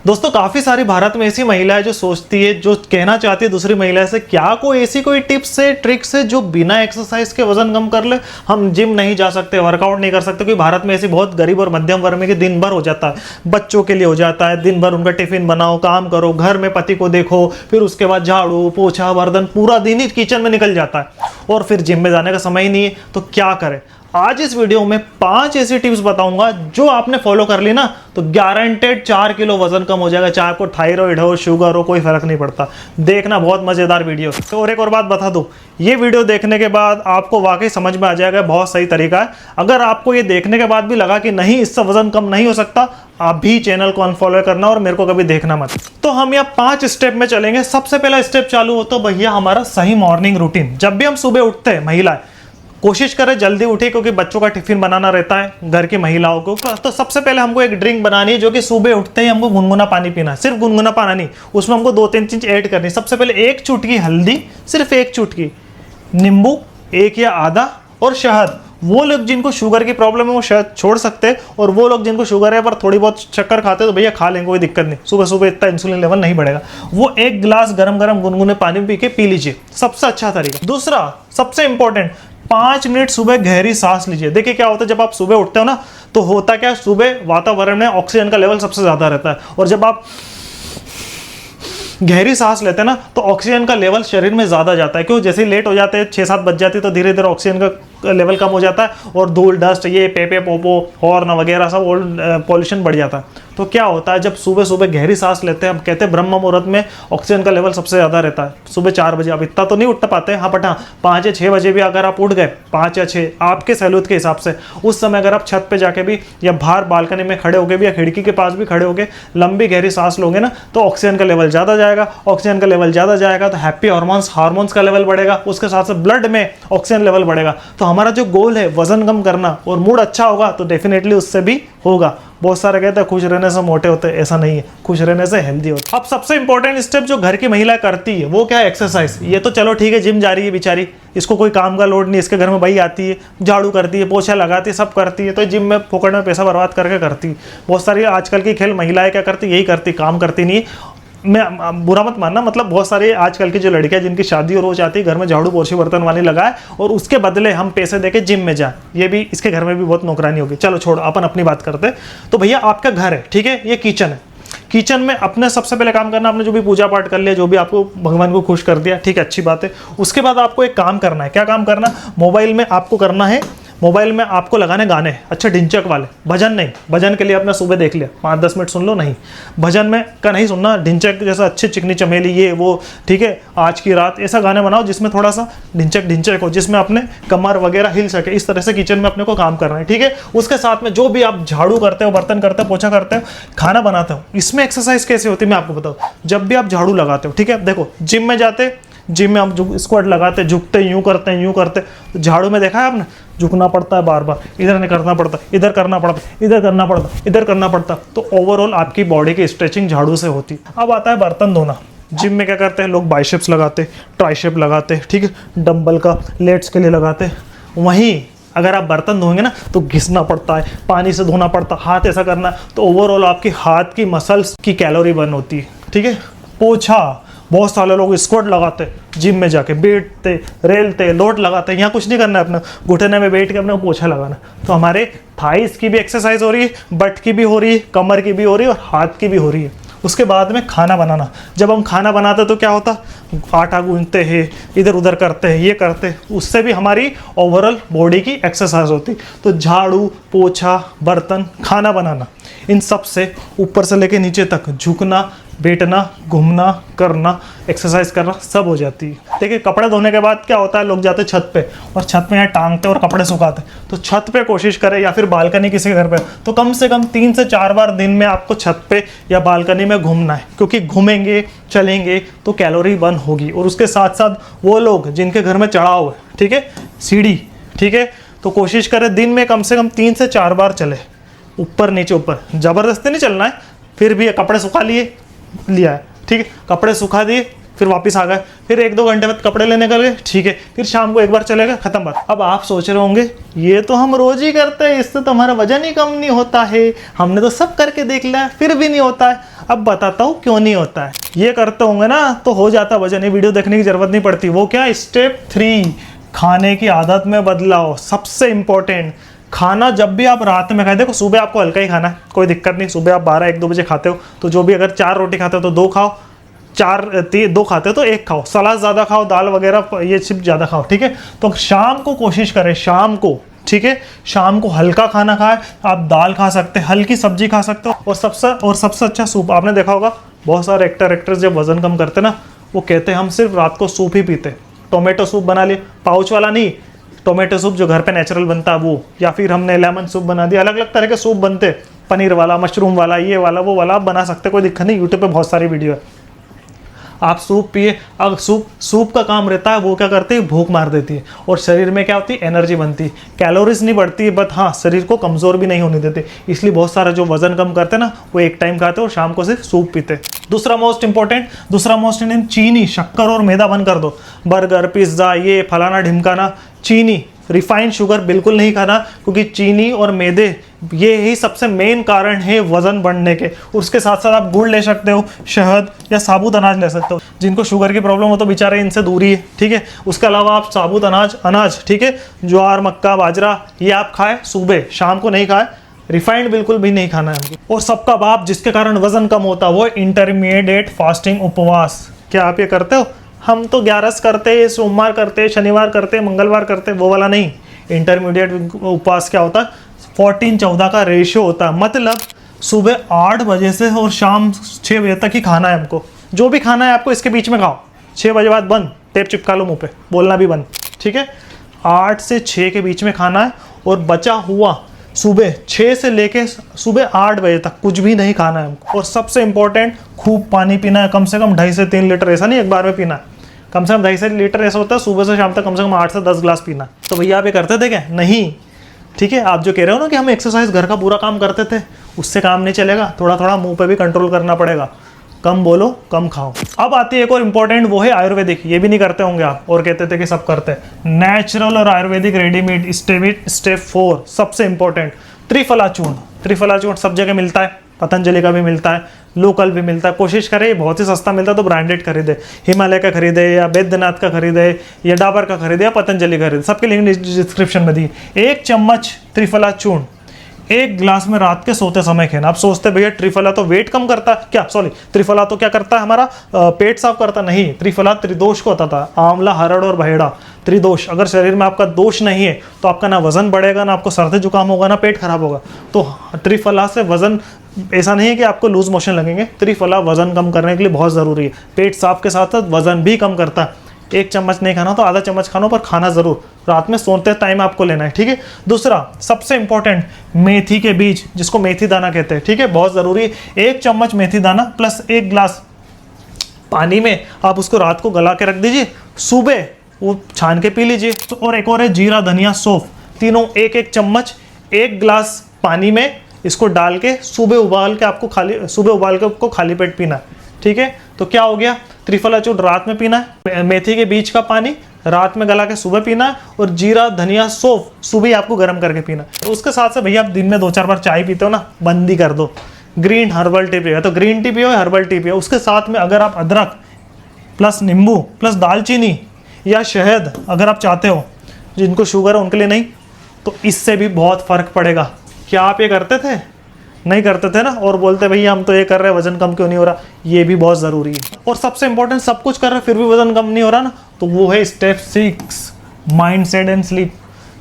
दोस्तों काफी सारी भारत में ऐसी महिलाएं जो सोचती है, जो कहना चाहती है दूसरी महिला से, क्या कोई ऐसी कोई टिप्स है, ट्रिक्स है जो बिना एक्सरसाइज के वजन कम कर ले। हम जिम नहीं जा सकते, वर्कआउट नहीं कर सकते, क्योंकि भारत में ऐसी बहुत गरीब और मध्यम वर्ग में कि दिन भर हो जाता है, बच्चों के लिए हो जाता है, दिन भर उनका टिफिन बनाओ, काम करो, घर में पति को देखो, फिर उसके बाद झाड़ू पोछा बर्तन, पूरा दिन ही किचन में निकल जाता है और फिर जिम में जाने का समय ही नहीं है। तो क्या करें? आज इस वीडियो में 5 ऐसी टिप्स बताऊंगा जो आपने फॉलो कर ली ना तो गारंटेड 4 किलो वजन कम हो जाएगा। चाहे आपको थायराइड हो, शुगर हो, कोई फर्क नहीं पड़ता। देखना, बहुत मजेदार वीडियो। तो और एक और बात बता दूं, ये वीडियो देखने के बाद आपको वाकई समझ में आ जाएगा बहुत सही तरीका है। अगर आपको ये देखने के बाद भी लगा कि नहीं, इससे वजन कम नहीं हो सकता, आप भी चैनल को अनफॉलो करना और मेरे को कभी देखना मत। तो हम यहाँ 5 स्टेप में चलेंगे। सबसे पहला स्टेप चालू हो तो भैया हमारा सही मॉर्निंग रूटीन। जब भी हम सुबह उठते हैं, महिलाएं कोशिश करें जल्दी उठे, क्योंकि बच्चों का टिफिन बनाना रहता है घर की महिलाओं को। तो सबसे पहले हमको एक ड्रिंक बनानी है जो कि सुबह उठते ही हमको गुनगुना पानी पीना है। सिर्फ गुनगुना पानी नहीं, उसमें हमको 2-3 चीज ऐड करनी है। सबसे पहले 1 चुटकी हल्दी, सिर्फ 1 चुटकी, नींबू 1 या आधा, और शहद। वो लोग जिनको शुगर की प्रॉब्लम है वो शहद छोड़ सकते हैं, और वो लोग जिनको शुगर है पर थोड़ी बहुत शक्कर खाते हैं तो भैया खा लेंगे, कोई दिक्कत नहीं। सुबह सुबह इतना इंसुलिन लेवल नहीं बढ़ेगा। वो 1 गिलास गरम गरम गुनगुने पानी पी के पी लीजिए, सबसे अच्छा तरीका। दूसरा सबसे इंपॉर्टेंट, 5 मिनट सुबह गहरी सांस लीजिए। देखिए क्या होता है, जब आप सुबह उठते हो ना तो होता क्या, सुबह वातावरण में ऑक्सीजन का लेवल सबसे ज्यादा रहता है, और जब आप गहरी सांस लेते हैं ना तो ऑक्सीजन का लेवल शरीर में ज्यादा जाता है। क्यों? जैसे लेट हो जाते हैं, 6-7 बज जाती है, तो धीरे धीरे ऑक्सीजन का लेवल कम हो जाता है और धूल डस्ट, ये पेपे पोपो हॉर्न वगैरह सब पॉल्यूशन बढ़ जाता है। तो क्या होता है, जब सुबह सुबह गहरी सांस लेते हैं, हम कहते हैं ब्रह्म मुहूर्त में ऑक्सीजन का लेवल सबसे ज्यादा रहता है, सुबह 4 बजे। अब इतना तो नहीं उठ पाते, हाँ, बट हाँ 5 या 6 बजे भी अगर आप उठ गए, 5 या 6 आपके सहूलियत के हिसाब से, उस समय अगर आप छत पे जाके भी या बाहर बालकनी में खड़े होके भी या खिड़की के पास भी खड़े होके लंबी गहरी सांस लोगे ना तो ऑक्सीजन का लेवल ज्यादा जाएगा। ऑक्सीजन का लेवल ज्यादा जाएगा तो हैप्पी हार्मोन्स का लेवल बढ़ेगा, उसके साथ साथ ब्लड में ऑक्सीजन लेवल बढ़ेगा। तो हमारा जो गोल है वजन कम करना और मूड अच्छा होगा तो डेफिनेटली उससे भी होगा। बहुत सारे कहते हैं खुश रहने से मोटे होते हैं, ऐसा नहीं है, खुश रहने से हेल्दी होते। अब सबसे इंपॉर्टेंट स्टेप जो घर की महिला करती है वो क्या है? एक्सरसाइज। ये तो चलो ठीक है, जिम जा रही है बेचारी, इसको कोई काम का लोड नहीं, इसके घर में भाई आती है, झाड़ू करती है, पोछा लगाती है, सब करती है, तो जिम में फोकट में पैसा बर्बाद करके करती है। बहुत सारी आजकल की खेल महिलाएं क्या करती, यही करती, काम करती नहीं। मैं बुरा मत मानना, मतलब बहुत सारी आजकल की जो लड़कियां जिनकी शादी हो रोज आती है, घर में झाड़ू पोछे बर्तन वाली लगाए और उसके बदले हम पैसे देके जिम में जाए, ये भी इसके घर में भी बहुत नौकरानी होगी। चलो छोड़ो, अपन अपनी बात करते हैं। तो भैया आपका घर है, ठीक है, ये किचन है। किचन में अपने सबसे पहले काम करना, आपने जो भी पूजा पाठ कर लिया, जो भी आपको भगवान को खुश कर दिया, ठीक है, अच्छी बात है। उसके बाद आपको एक काम करना है। क्या काम करना? मोबाइल में आपको करना है, मोबाइल में आपको लगाने गाने, अच्छा ढिंचक वाले, भजन नहीं। भजन के लिए आपने सुबह देख लिया, 5-10 मिनट सुन लो, नहीं, भजन में का नहीं सुनना। ढिंचक जैसा अच्छी चिकनी चमेली ये वो, ठीक है, आज की रात, ऐसा गाने बनाओ जिसमें थोड़ा सा ढिंचक हो, जिसमें अपने कमर वगैरह हिल सके। इस तरह से किचन में अपने को काम करना है, ठीक है। उसके साथ में जो भी आप झाड़ू करते हो, बर्तन करते हो, पोछा करते हो, खाना बनाते हो, इसमें एक्सरसाइज कैसे होती है मैं आपको बताऊँ। जब भी आप झाड़ू लगाते हो, ठीक है, देखो जिम में जाते, जिम में हम स्क्वाट लगाते, झुकते, यूं करते, तो झाड़ू में देखा है आपने, झुकना पड़ता है बार बार, इधर नहीं करना पड़ता, इधर करना पड़ता, इधर करना पड़ता, इधर करना पड़ता। तो ओवरऑल आपकी बॉडी की स्ट्रेचिंग झाड़ू से होती। अब आता है बर्तन धोना। जिम में क्या करते हैं लोग? बाइसेप्स लगाते, ट्राइसेप लगाते, ठीक है, डंबल का लेट्स के लिए लगाते। वहीं अगर आप बर्तन धोएंगे ना तो घिसना पड़ता है, पानी से धोना पड़ता, हाथ ऐसा करना, तो ओवरऑल आपकी हाथ की मसल्स की कैलोरी बर्न होती है, ठीक है। पोछा, बहुत सारे लोग स्क्वाट लगाते, जिम में जाके बैठते, रेलते, लोड लगाते। यहाँ कुछ नहीं करना है, अपना घुटने में बैठ के अपने पोछा लगाना। तो हमारे थाइस की भी एक्सरसाइज हो रही है, बट की भी हो रही है, कमर की भी हो रही है और हाथ की भी हो रही है। उसके बाद में खाना बनाना। जब हम खाना बनाते तो क्या होता, आटा गूंथते हैं, इधर उधर करते हैं, ये करते हैं, उससे भी हमारी ओवरऑल बॉडी की एक्सरसाइज होती। तो झाड़ू पोछा बर्तन खाना बनाना, इन सब से ऊपर से लेके नीचे तक झुकना, बैठना, घूमना, करना, एक्सरसाइज करना, सब हो जाती है। देखिए कपड़े धोने के बाद क्या होता है, लोग जाते छत पे और छत पे यहाँ टांगते और कपड़े सुखाते। तो छत पे कोशिश करें, या फिर बालकनी किसी के घर पे, तो कम से कम 3 से 4 बार दिन में आपको छत पे या बालकनी में घूमना है, क्योंकि घूमेंगे चलेंगे तो कैलोरी बर्न होगी। और उसके साथ साथ वो लोग जिनके घर में चढ़ाव है, ठीक है, सीढ़ी, ठीक है, तो कोशिश करें दिन में कम से कम 3 से 4 बार चले, ऊपर नीचे ऊपर, जबरदस्ती नहीं चलना है। फिर भी कपड़े सुखा लिया है, ठीक है, कपड़े सुखा दिए, फिर वापस आ गए, फिर 1-2 घंटे बाद कपड़े लेने निकल गए, ठीक है, फिर शाम को एक बार चले गए, खत्म बात। अब आप सोच रहे होंगे ये तो हम रोज ही करते हैं, इससे तो हमारा वजन ही कम नहीं होता है, हमने तो सब करके देख लिया फिर भी नहीं होता है। अब बताता हूँ क्यों नहीं होता है। ये करते होंगे ना तो हो जाता वजन, ये वीडियो देखने की जरूरत नहीं पड़ती। वो क्या, स्टेप 3, खाने की आदत में बदलाव। सबसे इंपॉर्टेंट, खाना जब भी आप रात में खाए, देखो सुबह आपको हल्का ही खाना है, कोई दिक्कत नहीं। सुबह आप 12-1-2 बजे खाते हो तो जो भी, अगर 4 रोटी खाते हो तो 2 खाओ, 2 खाते हो तो 1 खाओ, सलाद ज़्यादा खाओ, दाल वगैरह ये चिप ज़्यादा खाओ, ठीक है। तो शाम को कोशिश करें, शाम को, ठीक है, शाम को हल्का खाना खाएं। आप दाल खा सकते हैं, हल्की सब्जी खा सकते हो, और सबसे अच्छा सूप। आपने देखा होगा बहुत सारे एक्ट्रेस जब वजन कम करते ना, वो कहते हैं हम सिर्फ रात को सूप ही पीते। टोमेटो सूप बना लिए, पाउच वाला नहीं, टोमेटो सूप जो घर पे नेचुरल बनता है वो, या फिर हमने लेमन सूप बना दिया। अलग अलग तरह के सूप बनते, पनीर वाला, मशरूम वाला, ये वाला, वो वाला, आप बना सकते, कोई दिक्कत नहीं। यूट्यूब पे बहुत सारी वीडियो है, आप सूप पिए। अब सूप का काम रहता है, वो क्या करती है, भूख मार देती है, और शरीर में क्या होती है, एनर्जी बनती है, कैलोरीज नहीं बढ़ती है, बट हाँ शरीर को कमज़ोर भी नहीं होने देते। इसलिए बहुत सारे जो वजन कम करते हैं ना, वो एक टाइम खाते हैं और शाम को सिर्फ सूप पीते। दूसरा मोस्ट इंपॉर्टेंट, चीनी, शक्कर और मैदा बंद कर दो। बर्गर, पिज्ज़ा, ये फलाना ढिमकाना, चीनी, रिफाइंड शुगर बिल्कुल नहीं खाना, क्योंकि चीनी और मैदे ये ही सबसे मेन कारण है वजन बढ़ने के। उसके साथ साथ आप गुड़ ले सकते हो, शहद या साबुत अनाज ले सकते हो। जिनको शुगर की प्रॉब्लम हो तो बेचारे इनसे दूरी है, ठीक है। उसके अलावा आप साबुत अनाज, ठीक है, ज्वार, मक्का, बाजरा, ये आप खाएं सुबह, शाम को नहीं खाएं। रिफाइंड बिल्कुल भी नहीं खाना है हमको। और सबका बाप जिसके कारण वजन कम होता है वो इंटरमीडिएट फास्टिंग, उपवास। क्या आप ये करते हो? हम तो 11 करते, सोमवार करते, शनिवार करते, मंगलवार करते, वो वाला नहीं। इंटरमीडिएट उपवास क्या होता है, 14-14 का रेशियो होता है। मतलब सुबह 8 बजे से और शाम 6 बजे तक ही खाना है हमको। जो भी खाना है आपको इसके बीच में खाओ, 6 बजे बाद बंद, टेप चिपका लो मुंह पे, बोलना भी बंद, ठीक है। 8 से 6 के बीच में खाना है, और बचा हुआ सुबह 6 से लेके सुबह 8 बजे तक कुछ भी नहीं खाना है हमको। और सबसे इंपॉर्टेंट, खूब पानी पीना है, कम से कम 2.5 से 3 लीटर, ऐसा नहीं एक बार में पीना है, कम से कम 2.5 से लीटर ऐसा होता है। सुबह से शाम तक कम से कम 8 से 10 ग्लास पीना। तो भैया आप ये करते थे क्या? नहीं, ठीक है। आप जो कह रहे हो ना कि हम एक्सरसाइज घर का पूरा काम करते थे, उससे काम नहीं चलेगा। थोड़ा थोड़ा मुंह पे भी कंट्रोल करना पड़ेगा। कम बोलो, कम खाओ। अब आती है एक और इम्पोर्टेंट, वो है आयुर्वेदिक। ये भी नहीं करते होंगे आप, और कहते थे कि सब करते हैं। नेचुरल और आयुर्वेदिक रेडीमेड स्टेप 4, सबसे इंपॉर्टेंट, त्रिफला चूर्ण। त्रिफला चूर्ण सब जगह मिलता है, पतंजलि का भी मिलता है, लोकल भी मिलता है। कोशिश करें, बहुत ही सस्ता मिलता है तो ब्रांडेड खरीदे, हिमालय का खरीदे, या बैद्यनाथ का खरीदे, या डाबर का खरीदे, या पतंजलि खरीदे। सबके लिंक डिस्क्रिप्शन में दी। 1 चम्मच त्रिफला चूर्ण 1 गिलास में रात के सोते समय खाना। आप सोचते भैया त्रिफला तो वेट कम करता है क्या, सॉरी, त्रिफला तो क्या करता है, हमारा पेट साफ करता। नहीं, त्रिफला त्रिदोष को होता था, आंवला, हरड़ और बहेड़ा, त्रिदोष। अगर शरीर में आपका दोष नहीं है तो आपका ना वजन बढ़ेगा, ना आपको सर्दी जुकाम होगा, ना पेट खराब होगा। तो त्रिफला से वजन, ऐसा नहीं है कि आपको लूज मोशन लगेंगे, त्रिफला वजन कम करने के लिए बहुत ज़रूरी है। पेट साफ के साथ साथ वजन भी कम करता है। 1 चम्मच नहीं खाना तो आधा चम्मच खाना, पर खाना ज़रूर, रात में सोते टाइम आपको लेना है, ठीक है। दूसरा सबसे इंपॉर्टेंट, मेथी के बीज, जिसको मेथी दाना कहते हैं, ठीक है, बहुत ज़रूरी है। 1 चम्मच मेथी दाना प्लस 1 गिलास पानी में आप उसको रात को गला के रख दीजिए, सुबह वो छान के पी लीजिए। तो और एक और है जीरा, धनिया, सौंफ, तीनों 1-1 चम्मच 1 गिलास पानी में इसको डाल के सुबह उबाल के आपको खाली पेट पीना है, ठीक है। तो क्या हो गया, त्रिफला चूर्ण रात में पीना है, मेथी के बीज का पानी रात में गला के सुबह पीना है, और जीरा, धनिया, सौंफ सुबह ही आपको गर्म करके पीना है। तो उसके साथ से भैया आप दिन में 2-4 बार चाय पीते हो ना, बंद ही कर दो। ग्रीन हर्बल टी पियो, तो ग्रीन टी पियो, हर्बल टी पियो। उसके साथ में अगर आप अदरक प्लस नींबू प्लस दालचीनी या शहद अगर आप चाहते हो, जिनको शुगर है उनके लिए नहीं, तो इससे भी बहुत फ़र्क पड़ेगा। क्या आप ये करते थे? नहीं करते थे ना, और बोलते भैया हम तो ये कर रहे हैं, वजन कम क्यों नहीं हो रहा? ये भी बहुत ज़रूरी है। और सबसे इंपॉर्टेंट, सब कुछ कर रहे हैं फिर भी वजन कम नहीं हो रहा ना, तो वो है step 6, mind set and sleep.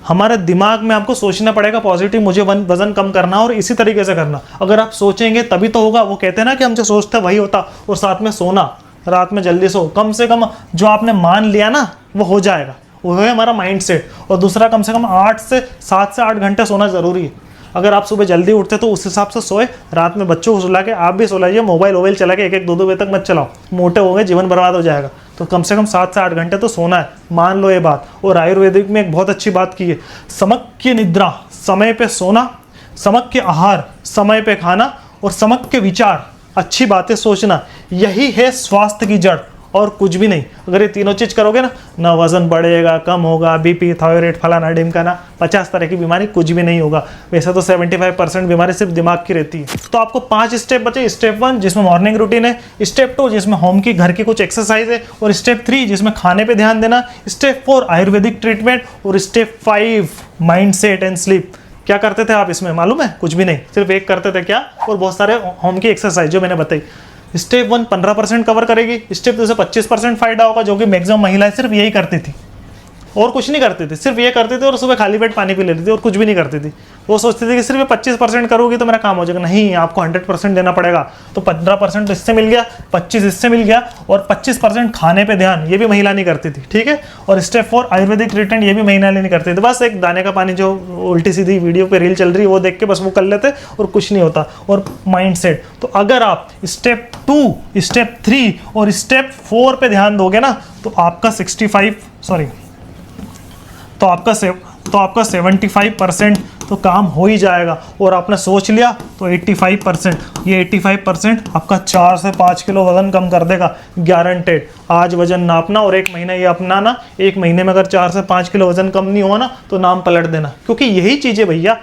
हमारे दिमाग में आपको सोचना पड़ेगा पॉजिटिव, मुझे वजन कम करना, और इसी तरीके से करना। अगर आप सोचेंगे तभी तो होगा। वो कहते हैं ना कि हम जो सोचते हैं वही होता। और साथ में सोना, रात में जल्दी सो, कम से कम जो आपने मान लिया ना वो हो जाएगा, वो है हमारा माइंड सेट। और दूसरा, कम से कम 7 से 8 घंटे सोना ज़रूरी है। अगर आप सुबह जल्दी उठते तो उस हिसाब से सोए, रात में बच्चों को सुला के आप भी सो लाइए। मोबाइल चला के 1-2 बजे तक मत चलाओ, मोटे हो गए, जीवन बर्बाद हो जाएगा। तो कम से कम 7 से 8 घंटे तो सोना है, मान लो ये बात। और आयुर्वेदिक में एक बहुत अच्छी बात की है, समक्य निद्रा, समय पे सोना, समक्य आहार, समय पे खाना, और समक्य विचार, अच्छी बातें सोचना, यही है स्वास्थ्य की जड़। और कुछ भी नहीं। अगर ये तीनों चीज़ करोगे ना वजन बढ़ेगा, कम होगा, बीपी, थायराइड, फलाना ढिमकाना, 50 तरह की बीमारी कुछ भी नहीं होगा। वैसे तो 75% बीमारी सिर्फ दिमाग की रहती है। तो आपको 5 स्टेप बचे। स्टेप 1 जिसमें मॉर्निंग रूटीन है, स्टेप 2 जिसमें होम की घर की कुछ एक्सरसाइज है, और स्टेप 3 जिसमें खाने पे ध्यान देना, स्टेप 4 आयुर्वेदिक ट्रीटमेंट, और step 5 mind set and sleep. क्या करते थे आप इसमें मालूम है? कुछ भी नहीं, सिर्फ एक करते थे क्या, और बहुत सारे होम की एक्सरसाइज जो मैंने बताई। स्टेप 1 15% कवर करेगी, स्टेप 2 से 25% फायदा होगा, जो कि मैक्सिमम महिलाएं सिर्फ यही करती थी और कुछ नहीं करती थी, सिर्फ ये करती थी और सुबह खाली पेट पानी पी लेती थी और कुछ भी नहीं करती थी। वो सोचती थी कि सिर्फ 25% करोगी तो मेरा काम हो जाएगा। नहीं, आपको 100% देना पड़ेगा। तो 15% तो इससे मिल गया, 25 इससे मिल गया, और 25% खाने पे ध्यान, ये भी महिला नहीं करती थी, ठीक है। और स्टेप 4 आयुर्वेदिक ट्रीटमेंट, ये भी महिला नहीं करती थी। बस एक दाने का पानी जो उल्टी सीधी वीडियो पे रील चल रही है वो देख के बस वो कर लेते और कुछ नहीं होता। और माइंड सेट, तो अगर आप स्टेप 2, स्टेप 3 और स्टेप 4 पे ध्यान दोगे ना तो आपका 75% तो काम हो ही जाएगा। और आपने सोच लिया तो 85%, ये 85% आपका 4 से 5 किलो वजन कम कर देगा, गारंटेड। आज वजन नापना और 1 महीना ये अपनाना, 1 महीने में अगर 4 से 5 किलो वजन कम नहीं हुआ ना तो नाम पलट देना। क्योंकि यही चीज़ है भैया,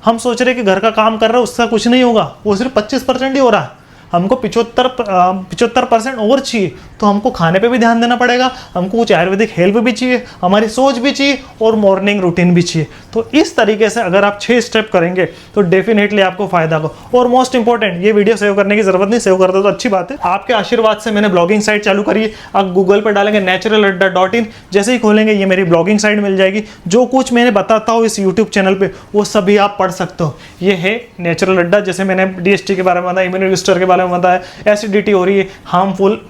हम सोच रहे कि घर का काम कर रहे हैं उसका कुछ नहीं होगा, वो सिर्फ 25% ही हो रहा है। हमको 75% और चाहिए, तो हमको खाने पे भी ध्यान देना पड़ेगा, हमको कुछ आयुर्वेदिक हेल्प भी चाहिए, हमारी सोच भी चाहिए और मॉर्निंग रूटीन भी चाहिए। तो इस तरीके से अगर आप 6 स्टेप करेंगे तो डेफिनेटली आपको फायदा होगा। और मोस्ट इंपॉर्टेंट, ये वीडियो सेव करने की जरूरत नहीं, सेव कर दो तो अच्छी बात है। आपके आशीर्वाद से मैंने ब्लॉगिंग साइट चालू करी है। आप गूगल पर डालेंगे naturalaड्डा.in, जैसे ही खोलेंगे ये मेरी ब्लॉगिंग साइट मिल जाएगी। जो कुछ मैंने बताता हूँ इस यूट्यूब चैनल पे वो सभी आप पढ़ सकते हो। ये है नेचुरल अड्डा, जैसे मैंने DST के बारे में बताया, इम्यूनिटी बूस्टर के बारे में बताया, एसिडिटी हो रही है, हार्मफुल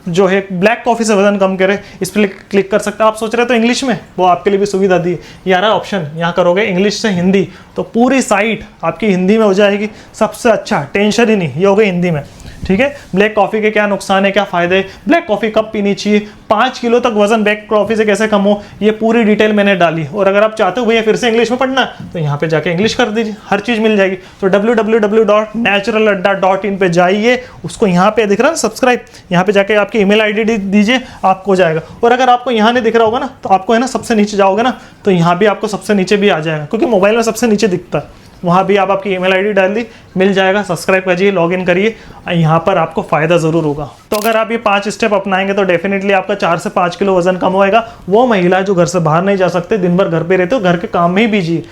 जो है ब्लैक कॉफ़ी से वजन कम करे, इस पर क्लिक कर सकते हैं। आप सोच रहे हो तो इंग्लिश में, वो आपके लिए भी सुविधा दी है। यार ऑप्शन यहाँ करोगे इंग्लिश से हिंदी तो पूरी साइट आपकी हिंदी में हो जाएगी। सबसे अच्छा, टेंशन ही नहीं, ये हो गई हिंदी में, ठीक है। ब्लैक कॉफ़ी के क्या नुकसान है, क्या फ़ायदे है, ब्लैक कॉफ़ी कब पीनी चाहिए, 5 किलो तक वजन ब्लैक कॉफ़ी से कैसे कम हो, ये पूरी डिटेल मैंने डाली। और अगर आप चाहते हो भैया फिर से इंग्लिश में पढ़ना तो यहाँ पे जाके इंग्लिश कर दीजिए, हर चीज़ मिल जाएगी। तो www.naturalaड्डा.in पे जाइए, उसको यहाँ पे दिख रहा है सब्सक्राइब, यहाँ पे जाके आपकी email ID दीजिए, आपको जाएगा। और अगर आपको यहाँ नहीं दिख रहा होगा ना तो आपको है ना सबसे नीचे जाओगे ना तो यहाँ भी आपको सबसे नीचे भी आ जाएगा, क्योंकि मोबाइल में सबसे नीचे दिखता है, वहाँ भी आप आपकी email ID डाल दी, मिल जाएगा। सब्सक्राइब करिए, लॉगिन करिए, यहाँ पर आपको फ़ायदा ज़रूर होगा। तो अगर आप ये 5 स्टेप अपनाएंगे तो डेफिनेटली आपका 4 से 5 किलो वजन कम होएगा। वो महिला जो घर से बाहर नहीं जा सकते, दिन भर घर पे रहते हो, घर के काम में ही बिजी,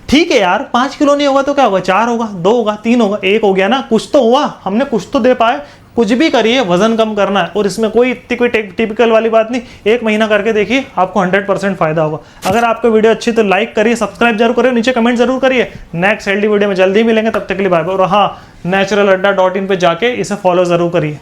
ठीक है यार, 5 किलो नहीं होगा तो क्या होगा, 4 होगा, 2 होगा, 3 होगा, 1 हो गया ना, कुछ तो हुआ, हमने कुछ तो दे पाए। कुछ भी करिए, वजन कम करना है, और इसमें कोई इतनी कोई टिपिकल वाली बात नहीं। 1 महीना करके देखिए, आपको 100% फायदा होगा। अगर आपको वीडियो अच्छी तो लाइक करिए, सब्सक्राइब जरूर करिए, नीचे कमेंट जरूर करिए। नेक्स्ट हेल्दी वीडियो में जल्दी मिलेंगे, तब तक के लिए बाय बाय। और हाँ, naturalaड्डा.in पे जाके इसे फॉलो जरूर करिए।